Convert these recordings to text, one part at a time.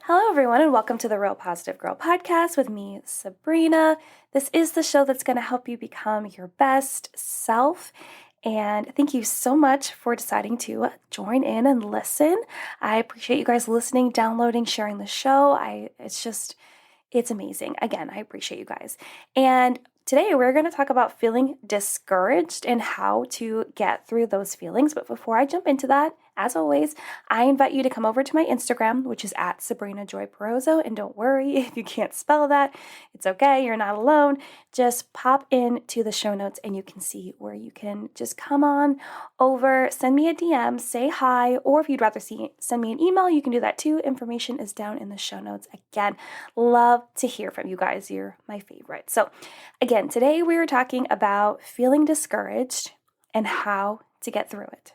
Hello, everyone, and welcome to the Real Positive Girl podcast with me, Sabrina. This is the show that's going to help you become your best self. And thank you so much for deciding to join in and listen. I appreciate you guys listening, downloading, sharing the show. It's amazing. Again, I appreciate you guys. And today we're going to talk about feeling discouraged and how to get through those feelings. But before I jump into that, as always, I invite you to come over to my Instagram, which is at Sabrina Joy Perozo. And don't worry if you can't spell that. It's okay. You're not alone. Just pop into the show notes and you can see where you can just come on over, send me a DM, say hi, or if you'd rather send me an email, you can do that too. Information is down in the show notes. Again, love to hear from you guys. You're my favorite. So again, today we are talking about feeling discouraged and how to get through it.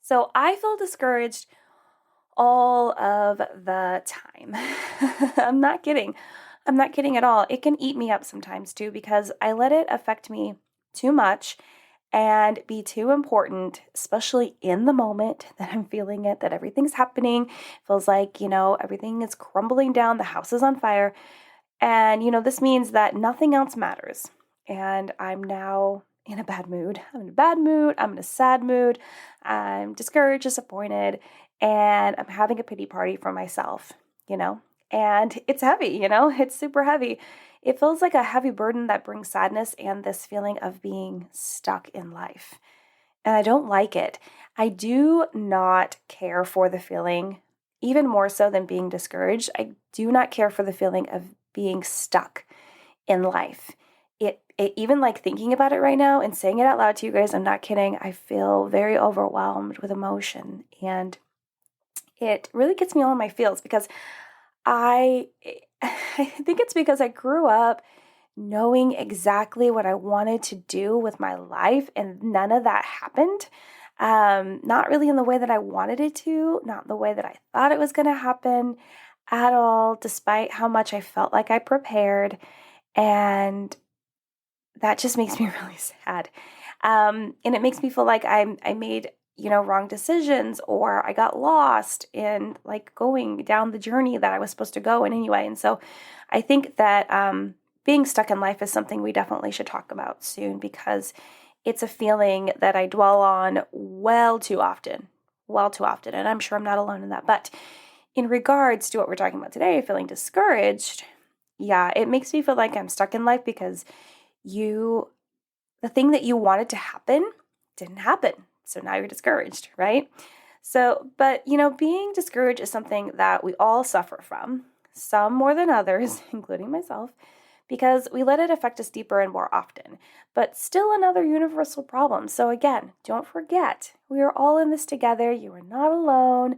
So I feel discouraged all of the time. I'm not kidding. I'm not kidding at all. It can eat me up sometimes too because I let it affect me too much and be too important, especially in the moment that I'm feeling it, that everything's happening. Feels like, everything is crumbling down, the house is on fire. And, this means that nothing else matters. And I'm now in a bad mood. I'm in a bad mood. I'm in a sad mood. I'm discouraged, disappointed, and I'm having a pity party for myself, and it's heavy, it's super heavy. It feels like a heavy burden that brings sadness and this feeling of being stuck in life. And I don't like it. I do not care for the feeling, even more so than being discouraged. I do not care for the feeling of being stuck in life. It even like thinking about it right now and saying it out loud to you guys, I'm not kidding. I feel very overwhelmed with emotion, and it really gets me all in my feels because I think it's because I grew up knowing exactly what I wanted to do with my life, and none of that happened. Not really in the way that I wanted it to, not the way that I thought it was going to happen at all, despite how much I felt like I prepared. And that just makes me really sad. And it makes me feel like I made, wrong decisions, or I got lost in like going down the journey that I was supposed to go in anyway. And so I think that being stuck in life is something we definitely should talk about soon because it's a feeling that I dwell on well too often. And I'm sure I'm not alone in that. But in regards to what we're talking about today, feeling discouraged, yeah, it makes me feel like I'm stuck in life because the thing that you wanted to happen didn't happen. So now you're discouraged, right? So, but being discouraged is something that we all suffer from, some more than others, including myself, because we let it affect us deeper and more often. But still another universal problem. So again, don't forget, we are all in this together. You are not alone.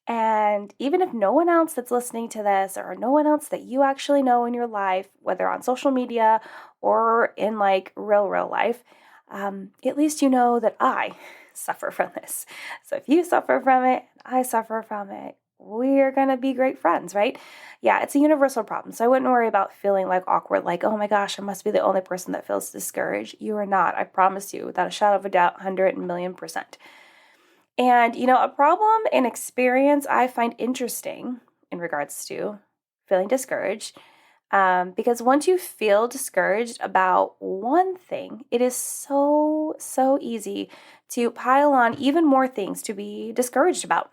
And even if no one else that's listening to this or no one else that you actually know in your life, whether on social media or in like real life, at least you know that I suffer from this. So if you suffer from it, I suffer from it, we're going to be great friends, right? Yeah, it's a universal problem. So I wouldn't worry about feeling like awkward, like, oh my gosh, I must be the only person that feels discouraged. You are not. I promise you, without a shadow of a doubt, 100,000,000%. And, a problem and experience I find interesting in regards to feeling discouraged, because once you feel discouraged about one thing, it is so easy to pile on even more things to be discouraged about.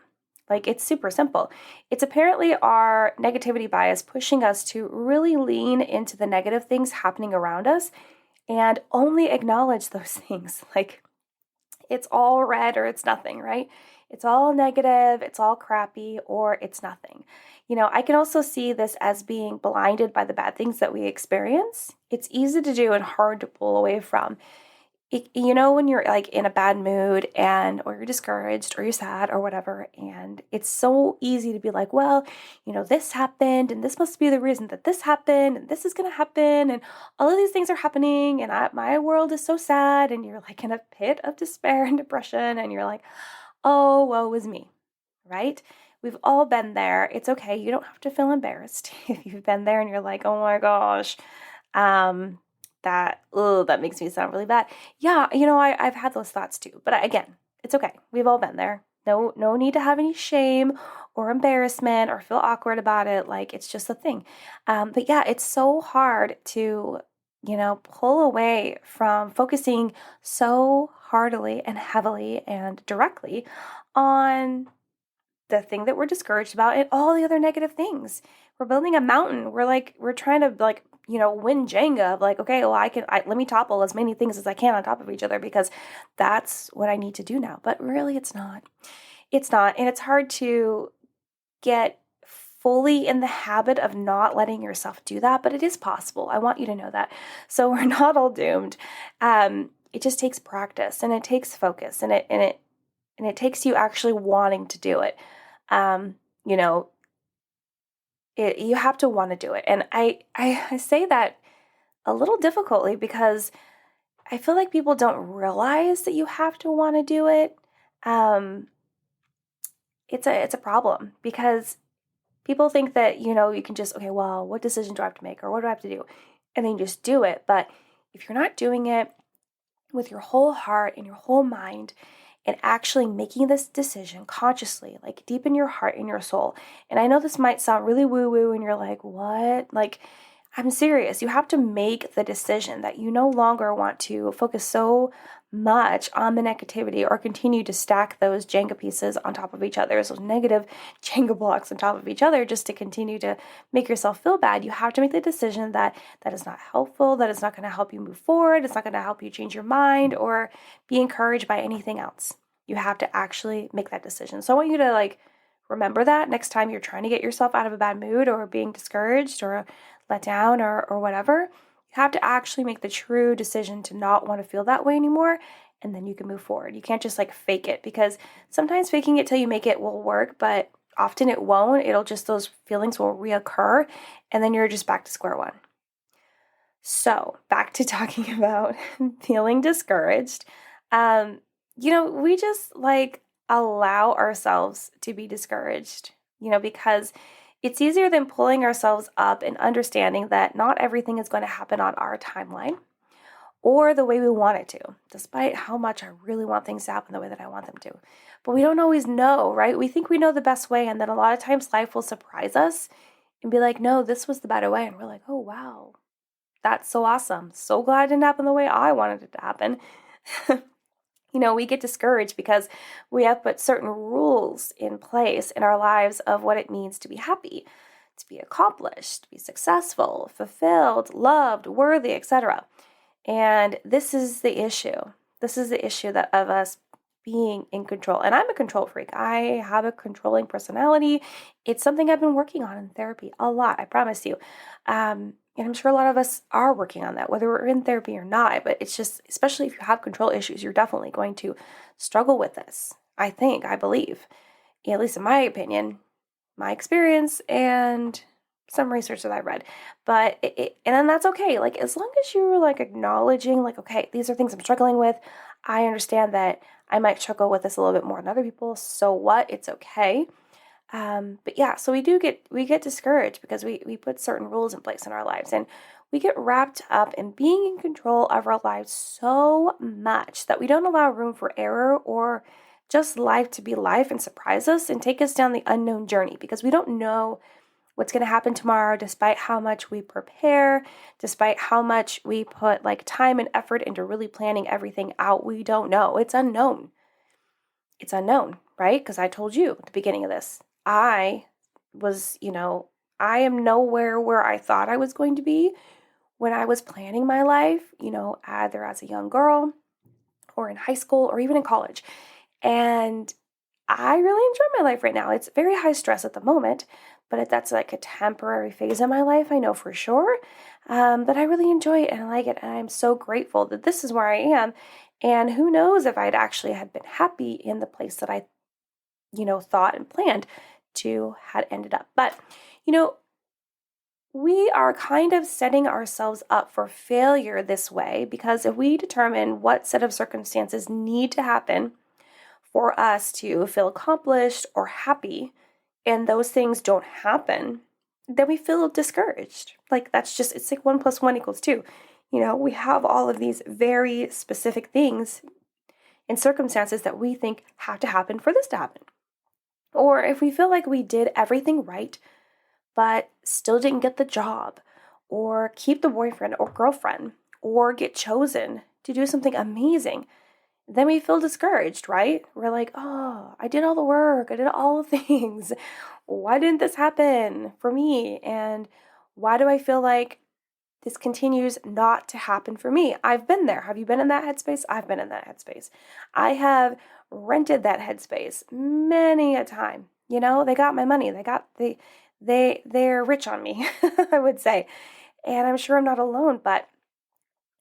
Like, it's super simple. It's apparently our negativity bias pushing us to really lean into the negative things happening around us and only acknowledge those things. Like, it's all red or it's nothing, right? It's all negative, it's all crappy, or it's nothing. I can also see this as being blinded by the bad things that we experience. It's easy to do and hard to pull away from. When you're like in a bad mood or you're discouraged or you're sad or whatever, and it's so easy to be like, well, this happened and this must be the reason that this happened and this is going to happen and all of these things are happening and my world is so sad, and you're like in a pit of despair and depression and you're like, oh, woe is me, right? We've all been there. It's okay. You don't have to feel embarrassed if you've been there and you're like, oh my gosh, that makes me sound really bad. Yeah, I've had those thoughts too. But again, it's okay. We've all been there. No need to have any shame or embarrassment or feel awkward about it. Like it's just a thing. But yeah, it's so hard to, pull away from focusing so heartily and heavily and directly on the thing that we're discouraged about and all the other negative things. We're building a mountain. We're trying to win Jenga of like, okay, well, let me topple as many things as I can on top of each other because that's what I need to do now. But really it's not. It's not. And it's hard to get fully in the habit of not letting yourself do that, but it is possible. I want you to know that. So we're not all doomed. It just takes practice and it takes focus and it takes you actually wanting to do it. You know, you have to want to do it. And I say that a little difficultly because I feel like people don't realize that you have to want to do it. It's a problem because people think that, you can just, okay, well, what decision do I have to make or what do I have to do? And then you just do it. But if you're not doing it with your whole heart and your whole mind and actually making this decision consciously, like deep in your heart and your soul. And I know this might sound really woo-woo and you're like, what? Like, I'm serious. You have to make the decision that you no longer want to focus so much on the negativity or continue to stack those Jenga pieces on top of each other, those negative Jenga blocks on top of each other just to continue to make yourself feel bad. You have to make the decision that that is not helpful, that is not going to help you move forward, it's not going to help you change your mind or be encouraged by anything else. You have to actually make that decision. So I want you to remember that next time you're trying to get yourself out of a bad mood or being discouraged or let down or whatever. You have to actually make the true decision to not want to feel that way anymore, and then you can move forward. You can't just fake it because sometimes faking it till you make it will work, but often it won't. Those feelings will reoccur, and then you're just back to square one. So back to talking about feeling discouraged. We just allow ourselves to be discouraged, because it's easier than pulling ourselves up and understanding that not everything is going to happen on our timeline or the way we want it to, despite how much I really want things to happen the way that I want them to. But we don't always know, right? We think we know the best way, and then a lot of times life will surprise us and be like, no, this was the better way. And we're like, oh, wow, that's so awesome. So glad it didn't happen the way I wanted it to happen. We get discouraged because we have put certain rules in place in our lives of what it means to be happy, to be accomplished, to be successful, fulfilled, loved, worthy, etc. And this is the issue. This is the issue of us being in control. And I'm a control freak. I have a controlling personality. It's something I've been working on in therapy a lot, I promise you. And I'm sure a lot of us are working on that, whether we're in therapy or not. But it's just, especially if you have control issues, you're definitely going to struggle with this. I believe, at least in my opinion, my experience, and some research that I read. But and then that's okay. As long as you're acknowledging, okay, these are things I'm struggling with. I understand that I might struggle with this a little bit more than other people. So what? It's okay. But yeah, so we get discouraged because we put certain rules in place in our lives, and we get wrapped up in being in control of our lives so much that we don't allow room for error or just life to be life and surprise us and take us down the unknown journey, because we don't know what's going to happen tomorrow, despite how much we prepare, despite how much we put time and effort into really planning everything out. We don't know. It's unknown. It's unknown, right? Because I told you at the beginning of this, I am nowhere where I thought I was going to be when I was planning my life, either as a young girl or in high school or even in college. And I really enjoy my life right now. It's very high stress at the moment, but that's a temporary phase in my life, I know for sure. But I really enjoy it and I like it. And I'm so grateful that this is where I am. And who knows if I'd actually had been happy in the place that I, thought and planned to had ended up. But, we are kind of setting ourselves up for failure this way, because if we determine what set of circumstances need to happen for us to feel accomplished or happy, and those things don't happen, then we feel discouraged. It's 1 + 1 = 2. We have all of these very specific things and circumstances that we think have to happen for this to happen. Or if we feel like we did everything right, but still didn't get the job, or keep the boyfriend or girlfriend, or get chosen to do something amazing, then we feel discouraged, right? We're like, oh, I did all the work, I did all the things. Why didn't this happen for me? And why do I feel like this continues not to happen for me? I've been there. Have you been in that headspace? I've been in that headspace. I have rented that headspace many a time. They got my money. They're rich on me, I would say. And I'm sure I'm not alone, but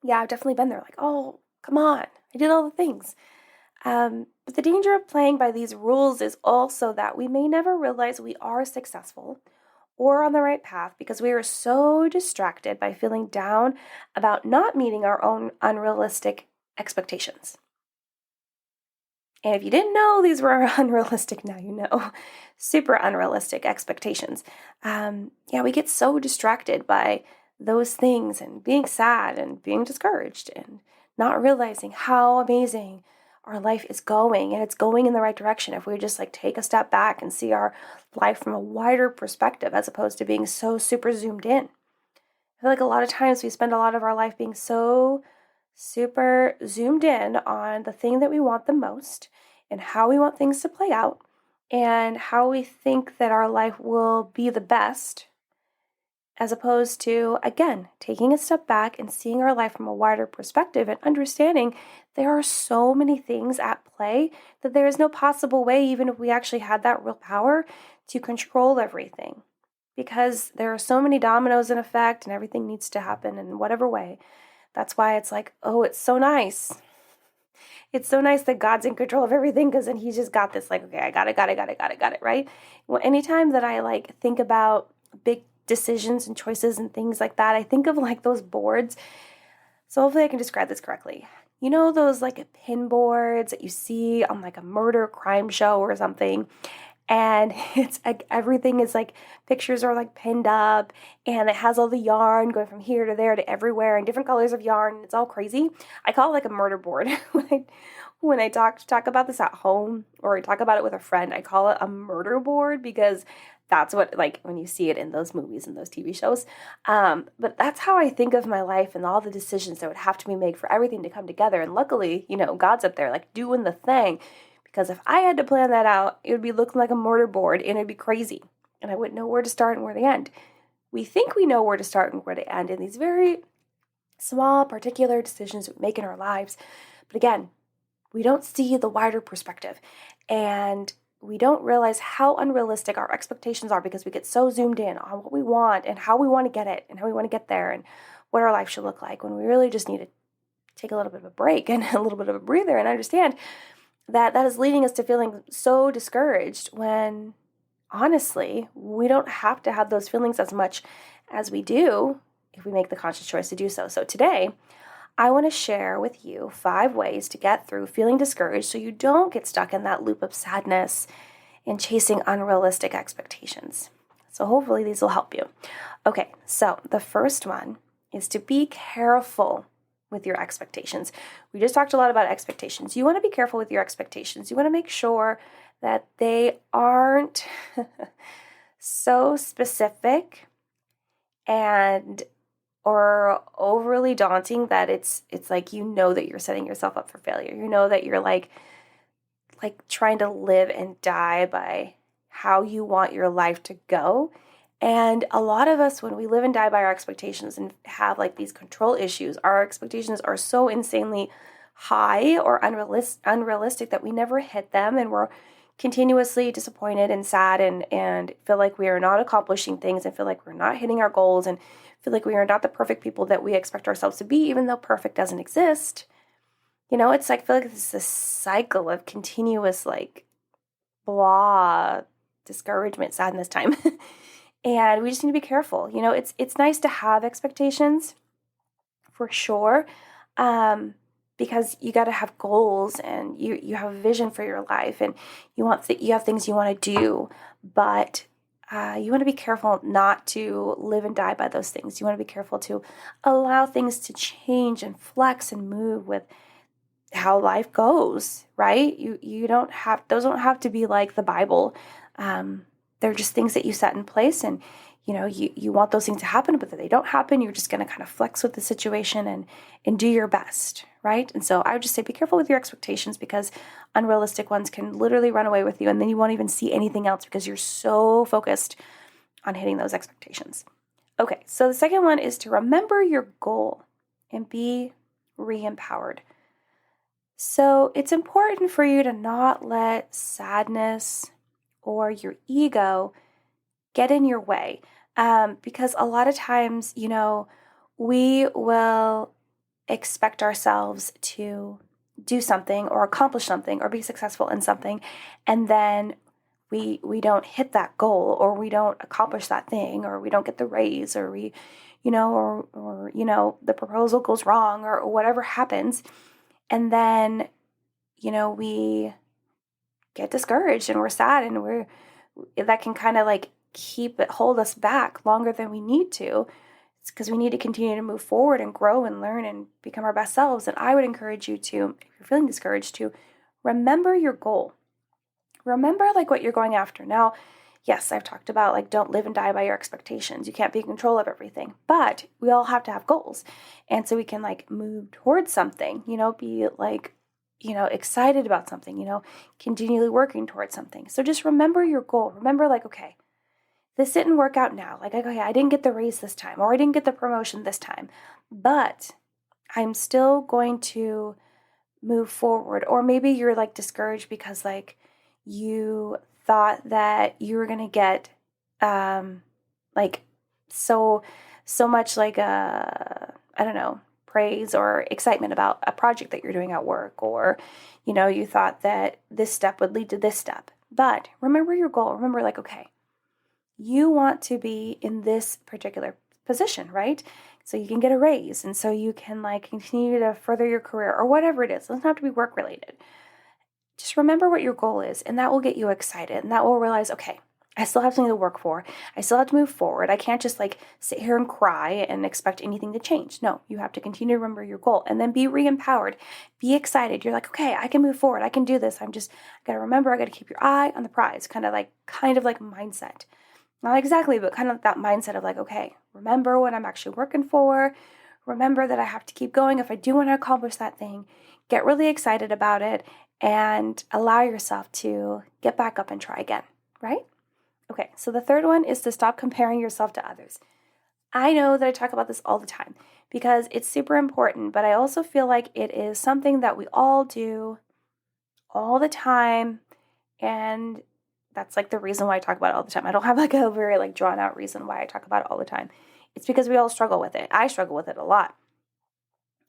yeah, I've definitely been there. Like, oh, come on, I did all the things. But the danger of playing by these rules is also that we may never realize we are successful or on the right path because we are so distracted by feeling down about not meeting our own unrealistic expectations. And if you didn't know these were unrealistic, now you know. Super unrealistic expectations. We get so distracted by those things and being sad and being discouraged and not realizing how amazing our life is going, and it's going in the right direction if we just take a step back and see our life from a wider perspective as opposed to being so super zoomed in. I feel like a lot of times we spend a lot of our life being so super zoomed in on the thing that we want the most and how we want things to play out and how we think that our life will be the best, as opposed to, again, taking a step back and seeing our life from a wider perspective and understanding there are so many things at play that there is no possible way, even if we actually had that real power, to control everything. Because there are so many dominoes in effect and everything needs to happen in whatever way. That's why it's like, oh, it's so nice. It's so nice that God's in control of everything because then he's just got this, okay, I got it, right? Well, anytime that I think about big decisions and choices and things like that, I think of those boards. So hopefully I can describe this correctly. You know those pin boards that you see on a murder crime show or something? And it's everything is pictures are pinned up, and it has all the yarn going from here to there to everywhere and different colors of yarn. It's all crazy. I call it a murder board. when I talk about this at home or I talk about it with a friend, I call it a murder board because that's what when you see it in those movies and those TV shows. But that's how I think of my life and all the decisions that would have to be made for everything to come together. And luckily, God's up there doing the thing. Because if I had to plan that out, it would be looking like a mortar board and it'd be crazy. And I wouldn't know where to start and where to end. We think we know where to start and where to end in these very small, particular decisions we make in our lives. But again, we don't see the wider perspective. And we don't realize how unrealistic our expectations are because we get so zoomed in on what we want and how we want to get it and how we want to get there and what our life should look like, when we really just need to take a little bit of a break and a little bit of a breather and understand that is leading us to feeling so discouraged when, honestly, we don't have to have those feelings as much as we do if we make the conscious choice to do so. So today, I want to share with you 5 ways to get through feeling discouraged so you don't get stuck in that loop of sadness and chasing unrealistic expectations. So hopefully these will help you. Okay, so the first one is to be careful with your expectations. We just talked a lot about expectations. You want to be careful with your expectations. You want to make sure that they aren't so specific and or overly daunting that it's that you're setting yourself up for failure. That you're trying to live and die by how you want your life to go. And a lot of us, when we live and die by our expectations and have these control issues, our expectations are so insanely high or unrealistic that we never hit them, and we're continuously disappointed and sad and feel like we are not accomplishing things and feel like we're not hitting our goals and feel like we are not the perfect people that we expect ourselves to be, even though perfect doesn't exist. It's I feel like it's this cycle of continuous blah, discouragement, sadness time. And we just need to be careful. It's nice to have expectations for sure, because you got to have goals and you have a vision for your life and you have things you want to do, but you want to be careful not to live and die by those things. You want to be careful to allow things to change and flex and move with how life goes, right? You don't have, those don't have to be like the Bible. They're just things that you set in place, and you want those things to happen, but if they don't happen, you're just going to kind of flex with the situation and do your best, right? And so I would just say be careful with your expectations, because unrealistic ones can literally run away with you, and then you won't even see anything else because you're so focused on hitting those expectations. Okay, so the second one is to remember your goal and be re-empowered. So it's important for you to not let sadness or your ego get in your way. Because a lot of times, we will expect ourselves to do something or accomplish something or be successful in something, and then we don't hit that goal, or we don't accomplish that thing, or we don't get the raise, or we, or the proposal goes wrong, or whatever happens. And then, we get discouraged and we're sad, and that can kind of like hold us back longer than we need to. It's because we need to continue to move forward and grow and learn and become our best selves. And I would encourage you to, if you're feeling discouraged, to remember your goal. Remember like what you're going after. Now, yes, I've talked about like don't live and die by your expectations. You can't be in control of everything, but we all have to have goals. And so we can like move towards something, be like, excited about something, continually working towards something. So just remember your goal. Remember like, okay, this didn't work out now. Like, okay, I didn't get the raise this time, or I didn't get the promotion this time, but I'm still going to move forward. Or maybe you're like discouraged because like you thought that you were going to get like so much like I don't know, praise or excitement about a project that you're doing at work, or you thought that this step would lead to this step. But remember your goal. Remember like, okay, you want to be in this particular position, right? So you can get a raise, and so you can like continue to further your career, or whatever it is. It doesn't have to be work related. Just remember what your goal is, and that will get you excited, and that will realize, okay, I still have something to work for. I still have to move forward. I can't just like sit here and cry and expect anything to change. No, you have to continue to remember your goal, and then be re-empowered. Be excited. You're like, okay, I can move forward. I can do this. I got to remember, I got to keep your eye on the prize, kind of like mindset. Not exactly, but kind of that mindset of like, okay, remember what I'm actually working for. Remember that I have to keep going if I do want to accomplish that thing. Get really excited about it and allow yourself to get back up and try again, right? Okay, so the third one is to stop comparing yourself to others. I know that I talk about this all the time because it's super important, but I also feel like it is something that we all do all the time, and that's like the reason why I talk about it all the time. I don't have like a very like drawn out reason why I talk about it all the time. It's because we all struggle with it. I struggle with it a lot.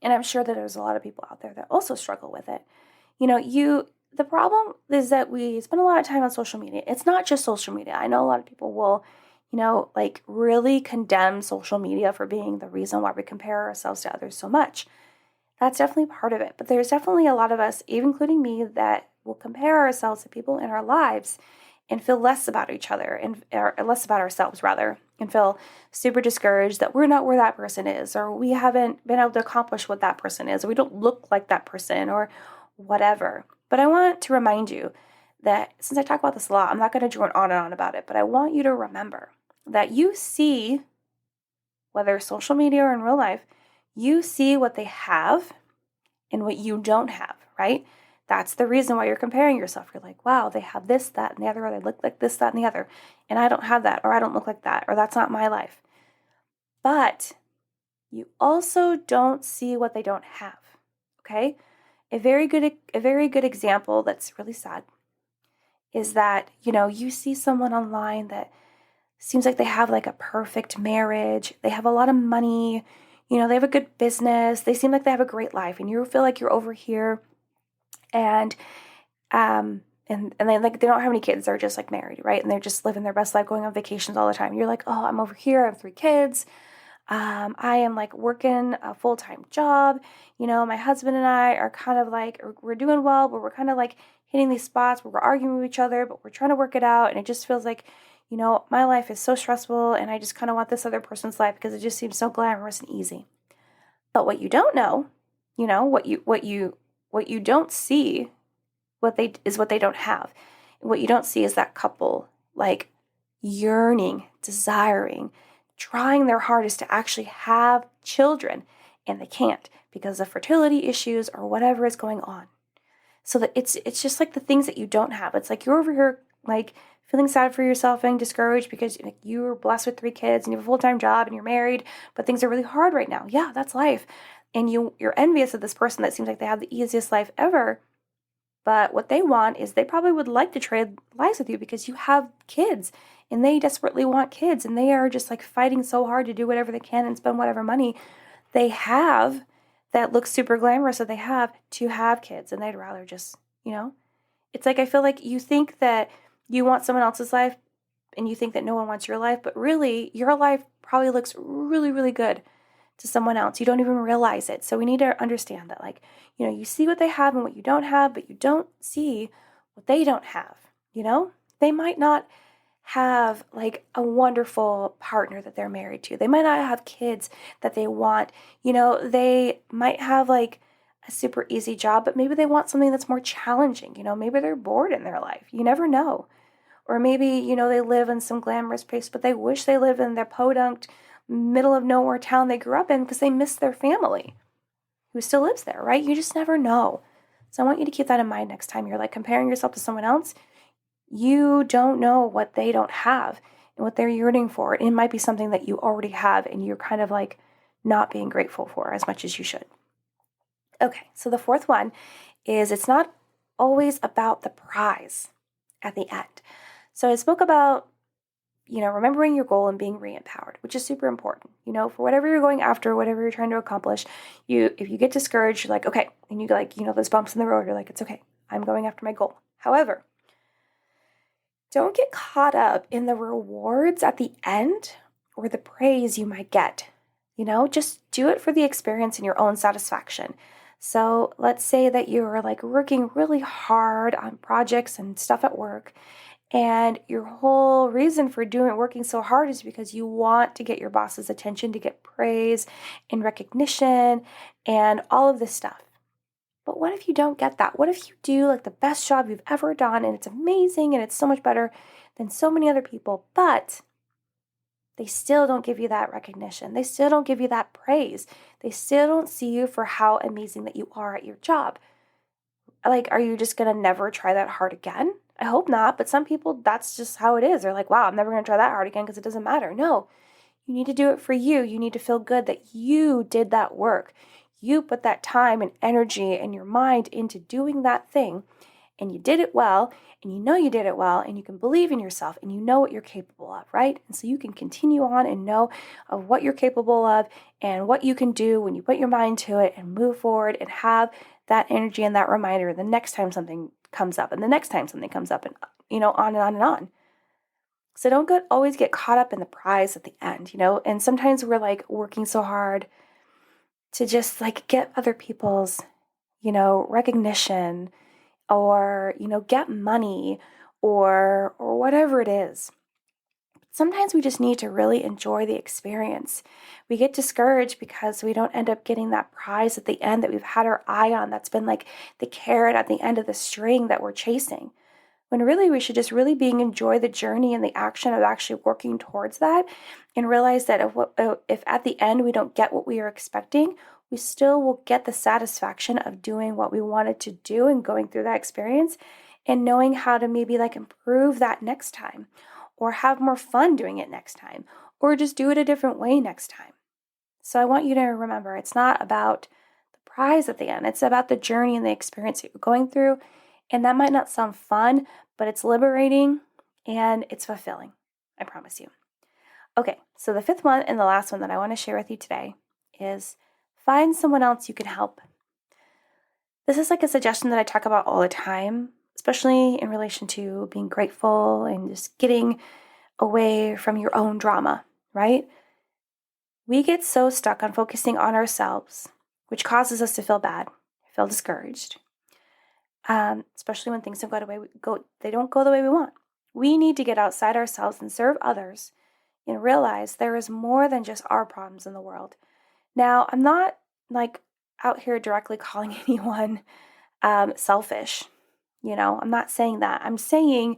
And I'm sure that there's a lot of people out there that also struggle with it. The problem is that we spend a lot of time on social media. It's not just social media. I know a lot of people will, like really condemn social media for being the reason why we compare ourselves to others so much. That's definitely part of it. But there's definitely a lot of us, even including me, that will compare ourselves to people in our lives and feel less about each other, or less about ourselves rather, and feel super discouraged that we're not where that person is, or we haven't been able to accomplish what that person is, or we don't look like that person, or whatever. But I want to remind you that since I talk about this a lot, I'm not going to drone on and on about it, but I want you to remember that you see, whether social media or in real life, you see what they have and what you don't have, right? That's the reason why you're comparing yourself. You're like, wow, they have this, that, and the other, or they look like this, that, and the other, and I don't have that, or I don't look like that, or that's not my life. But you also don't see what they don't have, okay? A very good example that's really sad is that, you see someone online that seems like they have like a perfect marriage, they have a lot of money, they have a good business, they seem like they have a great life, and you feel like you're over here and they like they don't have any kids, they're just like married, right? And they're just living their best life, going on vacations all the time. You're like, oh, I'm over here, I have 3 kids. I am like working a full-time job. My husband and I are kind of like, we're doing well, but we're kind of like hitting these spots where we're arguing with each other, but we're trying to work it out. And it just feels like, my life is so stressful, and I just kind of want this other person's life because it just seems so glamorous and easy. But what you don't know, what you don't see what they don't have. And what you don't see is that couple like yearning, desiring, trying their hardest to actually have children, and they can't because of fertility issues or whatever is going on. So that it's just like the things that you don't have. It's like you're over here like feeling sad for yourself and discouraged because like, you were blessed with 3 kids and you have a full-time job and you're married, but things are really hard right now. Yeah, that's life. And you're envious of this person that seems like they have the easiest life ever. But what they want is they probably would like to trade lives with you because you have kids and they desperately want kids and they are just like fighting so hard to do whatever they can and spend whatever money they have that looks super glamorous that they have to have kids. And they'd rather just, it's like I feel like you think that you want someone else's life and you think that no one wants your life, but really your life probably looks really, really good to someone else. You don't even realize it. So we need to understand that, like, you see what they have and what you don't have, but you don't see what they don't have. They might not have like a wonderful partner that they're married to. They might not have kids that they want. They might have like a super easy job, but maybe they want something that's more challenging. Maybe they're bored in their life. You never know. Or maybe, they live in some glamorous place, but they wish they live in their podunk, middle of nowhere town they grew up in because they miss their family who still lives there, right? You just never know. So I want you to keep that in mind next time you're like comparing yourself to someone else. You don't know what they don't have and what they're yearning for. It might be something that you already have and you're kind of like not being grateful for as much as you should. Okay, so the fourth one is it's not always about the prize at the end. So I spoke about, remembering your goal and being re-empowered, which is super important. For whatever you're going after, whatever you're trying to accomplish, if you get discouraged, you're like, okay, and you like, those bumps in the road, you're like, it's okay, I'm going after my goal. However, don't get caught up in the rewards at the end or the praise you might get. Just do it for the experience and your own satisfaction. So let's say that you're like working really hard on projects and stuff at work, and your whole reason for working so hard is because you want to get your boss's attention, to get praise and recognition and all of this stuff. But what if you don't get that? What if you do like the best job you've ever done and it's amazing and it's so much better than so many other people, but they still don't give you that recognition. They still don't give you that praise. They still don't see you for how amazing that you are at your job. Like, are you just going to never try that hard again? I hope not, but some people, that's just how it is. They're like, wow, I'm never going to try that hard again because it doesn't matter. No, you need to do it for you. You need to feel good that you did that work. You put that time and energy and your mind into doing that thing, and you did it well, and you did it well, and you can believe in yourself, and you know what you're capable of, right? And so you can continue on and know of what you're capable of and what you can do when you put your mind to it and move forward and have that energy and that reminder the next time something comes up and the next time something comes up and, on and on and on. So don't always get caught up in the prize at the end, and sometimes we're like working so hard to just like get other people's, recognition or, get money or whatever it is. Sometimes we just need to really enjoy the experience. We get discouraged because we don't end up getting that prize at the end that we've had our eye on. That's been like the carrot at the end of the string that we're chasing. When really we should just really enjoy the journey and the action of actually working towards that, and realize that if at the end we don't get what we are expecting, we still will get the satisfaction of doing what we wanted to do and going through that experience and knowing how to maybe like improve that next time, or have more fun doing it next time, or just do it a different way next time. So I want you to remember, it's not about the prize at the end. It's about the journey and the experience that you're going through. And that might not sound fun, but it's liberating and it's fulfilling. I promise you. Okay, so the fifth one and the last one that I want to share with you today is find someone else you can help. This is like a suggestion that I talk about all the time, especially in relation to being grateful and just getting away from your own drama, right? We get so stuck on focusing on ourselves, which causes us to feel bad, feel discouraged, especially when things don't they don't go the way we want. We need to get outside ourselves and serve others and realize there is more than just our problems in the world. Now, I'm not like out here directly calling anyone selfish. I'm not saying that. I'm saying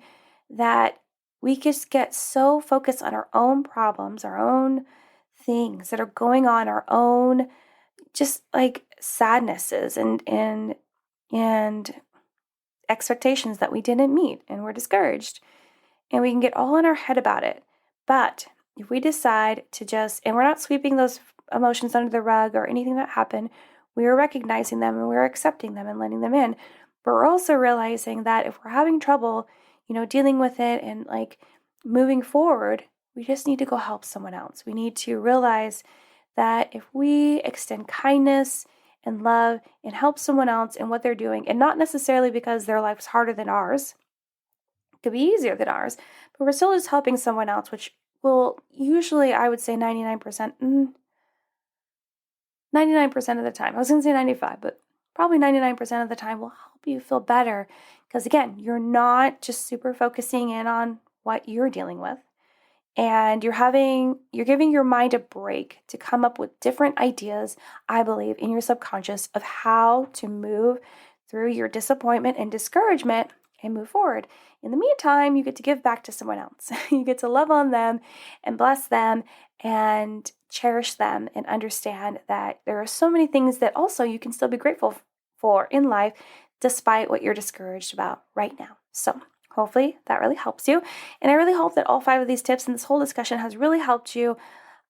that we just get so focused on our own problems, our own things that are going on, our own just like sadnesses and expectations that we didn't meet, and we're discouraged. And we can get all in our head about it. But if we decide to and we're not sweeping those emotions under the rug or anything that happened, we are recognizing them and we're accepting them and letting them in. But we're also realizing that if we're having trouble, dealing with it and like moving forward, we just need to go help someone else. We need to realize that if we extend kindness and love and help someone else in what they're doing, and not necessarily because their life's harder than ours, it could be easier than ours, but we're still just helping someone else, which will usually, I would say 99%, 99% of the time, I was going to say 95, but probably 99% of the time will help you feel better. Because again, you're not just super focusing in on what you're dealing with. And you're giving your mind a break to come up with different ideas, I believe, in your subconscious of how to move through your disappointment and discouragement and move forward. In the meantime, you get to give back to someone else. You get to love on them and bless them and cherish them and understand that there are so many things that also you can still be grateful for in life despite what you're discouraged about right now. So hopefully that really helps you. And I really hope that all 5 of these tips and this whole discussion has really helped you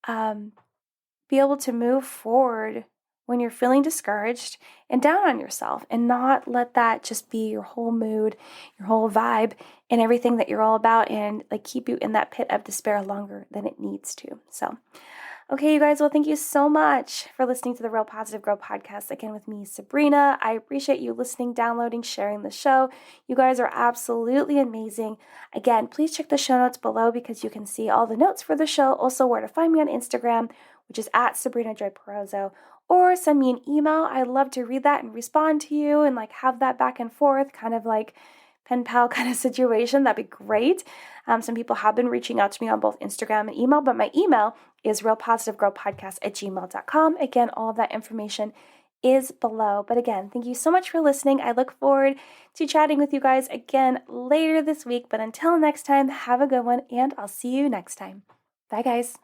be able to move forward when you're feeling discouraged and down on yourself, and not let that just be your whole mood, your whole vibe, and everything that you're all about, and like keep you in that pit of despair longer than it needs to. So, okay, you guys, well, thank you so much for listening to the Real Positive Girl podcast again with me, Sabrina. I appreciate you listening, downloading, sharing the show. You guys are absolutely amazing. Again, please check the show notes below because you can see all the notes for the show, also where to find me on Instagram, which is at Sabrina Joy Perozzo, or send me an email. I'd love to read that and respond to you and like have that back and forth, kind of like pen pal kind of situation. That'd be great. Some people have been reaching out to me on both Instagram and email, but my email is realpositivegirlpodcast@gmail.com. Again, all of that information is below. But again, thank you so much for listening. I look forward to chatting with you guys again later this week. But until next time, have a good one, and I'll see you next time. Bye, guys.